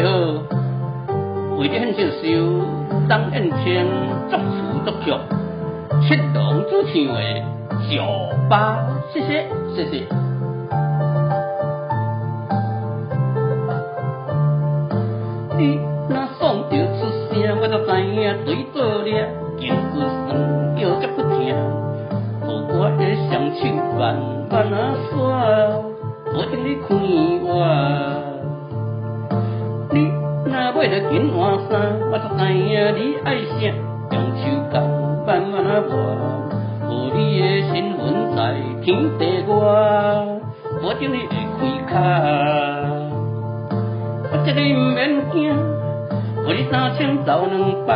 好，为了献这首张燕青作词作曲，七郎主唱的小巴，谢谢谢谢。你若爽着出声，我就知影对倒了，筋骨酸，腰脚不疼，互我的双手慢慢啊耍，我等你开我。你若买着紧换衫，我就知影你爱啥，用手工慢慢啊磨，互你的身份在天地外，我等你会开脚。我这里唔免惊，给你3000走200，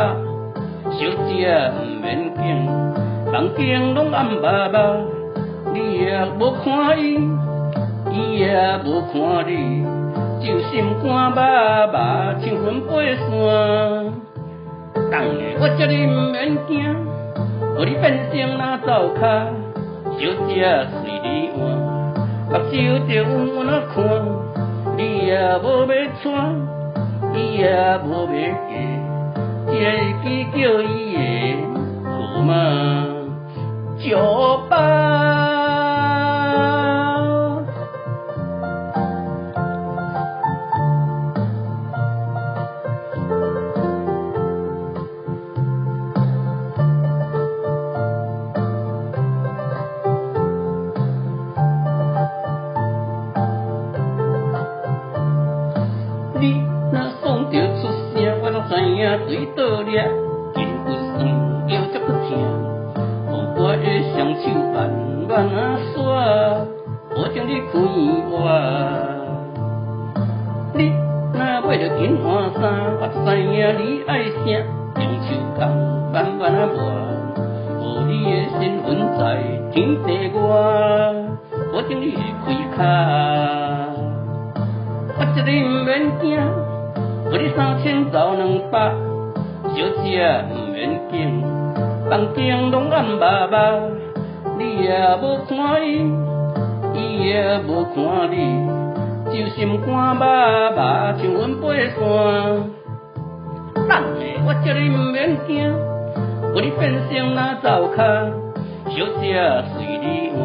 小姐唔免惊，人间拢暗巴巴，你也无看伊，伊也无看你，就心肝巴巴，像云飞山。当下我这里唔免惊，给你变成那灶骹，小姐随你换，目睭就阮啊看。你也无要娶，伊也无要嫁，只会记叫伊的号码小巴。你若爽着出声，我就知影对倒了，筋骨酸，腰脚不疼，互我的双手慢慢啊耍，我将你开我。你若买着紧换衫，我就知影你爱啥，用手工慢慢啊磨，互你的身份在天地外，我将你开脚。我这里唔免惊，给你3000走200，小姐唔免惊，房间拢暗巴巴，你也无看伊，伊也无看你，就心肝巴巴，像云飞山。等下我这里唔免惊，给你变成那灶骹，小姐随你换，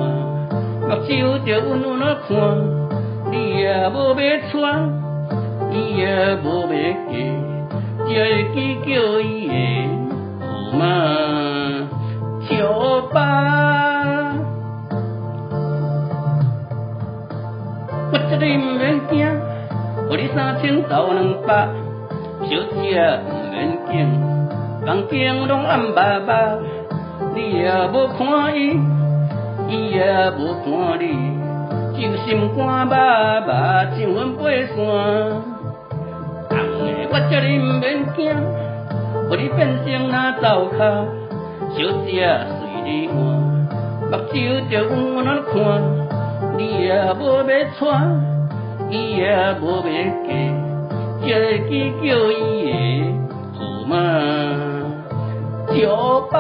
目睭就阮阮啊看。你也无要娶，伊也无要嫁，只会记叫伊的号码小巴。我这里唔免惊，给你3000走200，小姐唔免惊，房间拢暗巴巴，你也无看伊，伊也无看你。就心肝巴巴，像云飞山。当下我这里唔免惊，给你变成那灶骹，小姐随你换，目睭就阮阮啊看。你也无要娶，伊也无要嫁，只会记叫伊的号码小巴。